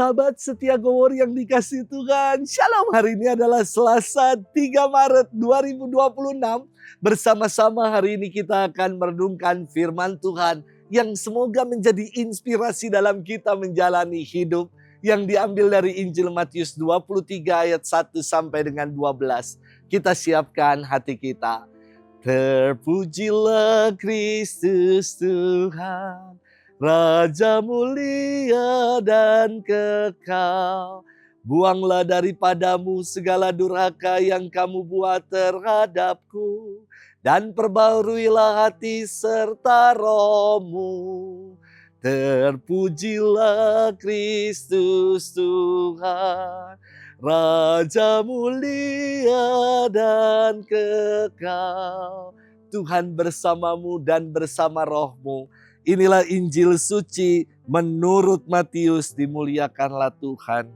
Sahabat setia Gowor yang dikasih Tuhan, Shalom. Hari ini adalah Selasa 3 Maret 2026. Bersama-sama hari ini kita akan merenungkan firman Tuhan yang semoga menjadi inspirasi dalam kita menjalani hidup, yang diambil dari Injil Matius 23 ayat 1 sampai dengan 12. Kita siapkan hati kita. Terpujilah Kristus Tuhan, Raja mulia dan kekal. Buanglah daripadamu segala durhaka yang kamu buat terhadapku, dan perbaharuilah hati serta rohmu. Terpujilah Kristus Tuhan, Raja mulia dan kekal. Tuhan bersamamu dan bersama rohmu. Inilah Injil suci menurut Matius, dimuliakanlah Tuhan.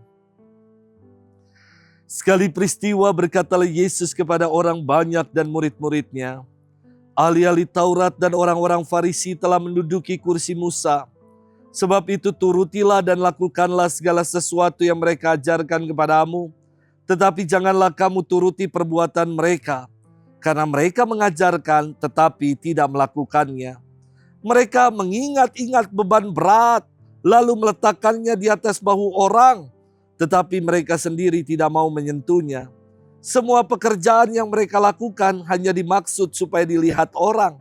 Sekali peristiwa berkatalah Yesus kepada orang banyak dan murid-muridnya, ahli-ahli Taurat dan orang-orang Farisi telah menduduki kursi Musa. Sebab itu turutilah dan lakukanlah segala sesuatu yang mereka ajarkan kepadamu. Tetapi janganlah kamu turuti perbuatan mereka, karena mereka mengajarkan tetapi tidak melakukannya. Mereka mengingat-ingat beban berat, lalu meletakkannya di atas bahu orang, tetapi mereka sendiri tidak mau menyentuhnya. Semua pekerjaan yang mereka lakukan hanya dimaksud supaya dilihat orang.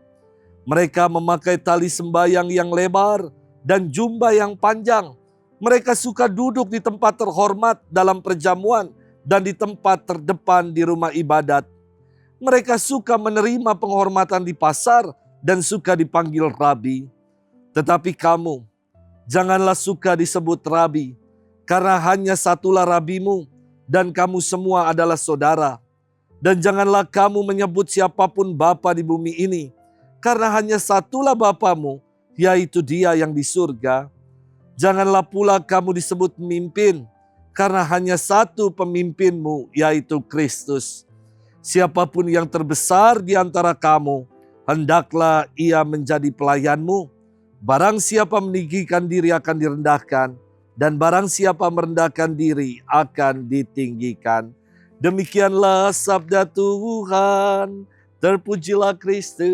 Mereka memakai tali sembayang yang lebar dan jubah yang panjang. Mereka suka duduk di tempat terhormat dalam perjamuan dan di tempat terdepan di rumah ibadat. Mereka suka menerima penghormatan di pasar dan suka dipanggil rabi. Tetapi kamu, janganlah suka disebut rabi, karena hanya satulah rabimu, dan kamu semua adalah saudara. Dan janganlah kamu menyebut siapapun bapa di bumi ini, karena hanya satulah Bapamu, yaitu Dia yang di surga. Janganlah pula kamu disebut pemimpin, karena hanya satu pemimpinmu, yaitu Kristus. Siapapun yang terbesar di antara kamu, hendaklah ia menjadi pelayanmu. Barang siapa meninggikan diri akan direndahkan, dan barang siapa merendahkan diri akan ditinggikan. Demikianlah sabda Tuhan. Terpujilah Kristus.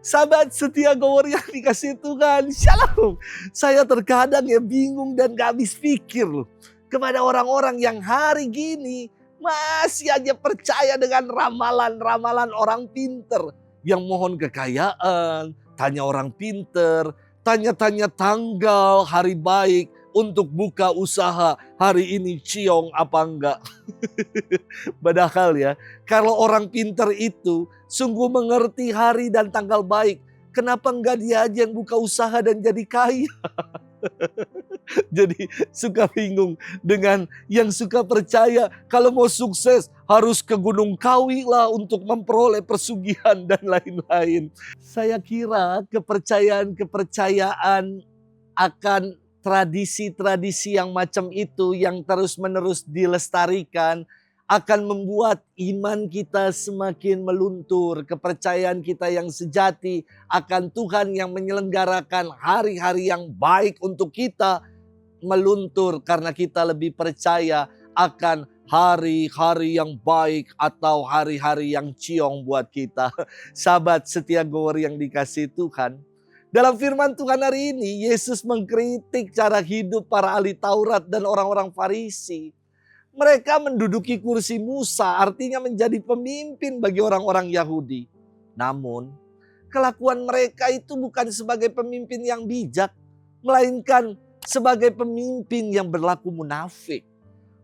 Sahabat setia Gowor yang dikasih Tuhan, Shalom. Saya terkadang bingung dan gak habis pikir loh, kepada orang-orang yang hari gini masih aja percaya dengan ramalan-ramalan orang pinter yang mohon kekayaan, tanya orang pinter, tanya-tanya tanggal hari baik untuk buka usaha, hari ini ciong apa enggak. Padahal ya, kalau orang pinter itu sungguh mengerti hari dan tanggal baik, kenapa enggak dia aja yang buka usaha dan jadi kaya? Jadi suka bingung dengan yang suka percaya kalau mau sukses harus ke Gunung Kawi lah untuk memperoleh pesugihan dan lain-lain. Saya kira kepercayaan akan tradisi-tradisi yang macam itu yang terus-menerus dilestarikan akan membuat iman kita semakin meluntur. Kepercayaan kita yang sejati akan Tuhan yang menyelenggarakan hari-hari yang baik untuk kita meluntur karena kita lebih percaya akan hari-hari yang baik atau hari-hari yang ciong buat kita. Sahabat setia Gowor yang dikasih Tuhan, dalam firman Tuhan hari ini Yesus mengkritik cara hidup para ahli Taurat dan orang-orang Farisi. Mereka menduduki kursi Musa, artinya menjadi pemimpin bagi orang-orang Yahudi. Namun, kelakuan mereka itu bukan sebagai pemimpin yang bijak, melainkan sebagai pemimpin yang berlaku munafik.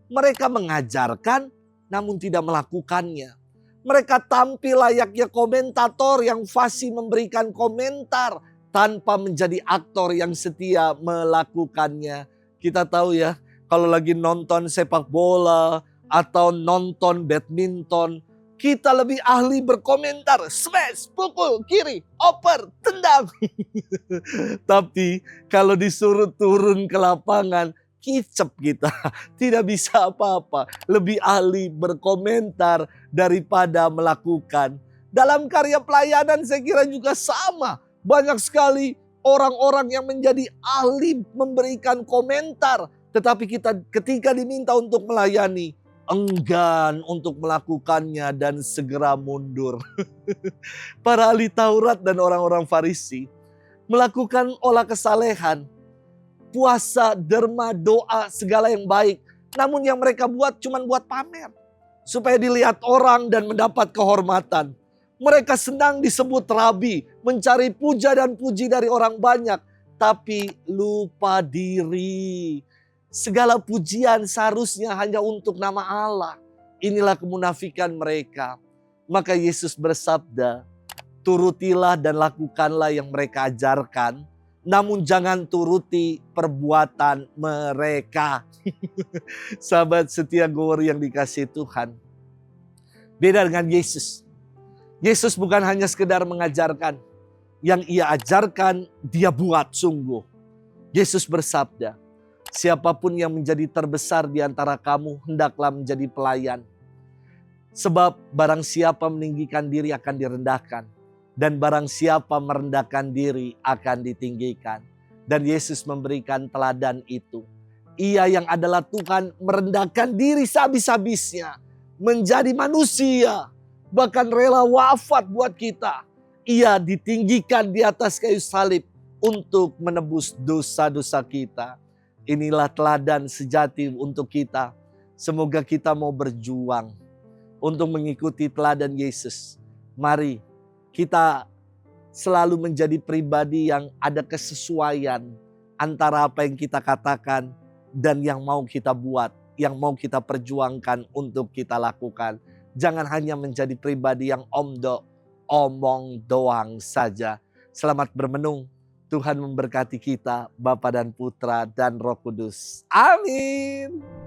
Mereka mengajarkan namun tidak melakukannya. Mereka tampil layaknya komentator yang fasih memberikan komentar tanpa menjadi aktor yang setia melakukannya. Kita tahu ya, kalau lagi nonton sepak bola atau nonton badminton, kita lebih ahli berkomentar, smash, pukul, kiri, oper, tendang. Tapi kalau disuruh turun ke lapangan, kicep kita, tidak bisa apa-apa. Lebih ahli berkomentar daripada melakukan. Dalam karya pelayanan saya kira juga sama. Banyak sekali orang-orang yang menjadi ahli memberikan komentar. Tetapi kita ketika diminta untuk melayani, enggan untuk melakukannya dan segera mundur. Para ahli Taurat dan orang-orang Farisi melakukan olah kesalehan, puasa, derma, doa, segala yang baik. Namun yang mereka buat cuma buat pamer. Supaya dilihat orang dan mendapat kehormatan. Mereka senang disebut rabi, mencari puja dan puji dari orang banyak. Tapi lupa diri. Segala pujian seharusnya hanya untuk nama Allah. Inilah kemunafikan mereka. Maka Yesus bersabda, turutilah dan lakukanlah yang mereka ajarkan. Namun jangan turuti perbuatan mereka. Sahabat setia Gowori yang dikasihi Tuhan. Beda dengan Yesus. Yesus bukan hanya sekedar mengajarkan. Yang ia ajarkan dia buat sungguh. Yesus bersabda, siapapun yang menjadi terbesar di antara kamu hendaklah menjadi pelayan. Sebab barang siapa meninggikan diri akan direndahkan. Dan barang siapa merendahkan diri akan ditinggikan. Dan Yesus memberikan teladan itu. Ia yang adalah Tuhan merendahkan diri sehabis-habisnya. Menjadi manusia. Bahkan rela wafat buat kita. Ia ditinggikan di atas kayu salib. Untuk menebus dosa-dosa kita. Inilah teladan sejati untuk kita. Semoga kita mau berjuang. Untuk mengikuti teladan Yesus. Mari kita selalu menjadi pribadi yang ada kesesuaian antara apa yang kita katakan dan yang mau kita buat, yang mau kita perjuangkan untuk kita lakukan. Jangan hanya menjadi pribadi yang omong doang saja. Selamat bermenung. Tuhan memberkati kita, Bapa dan Putra dan Roh Kudus. Amin.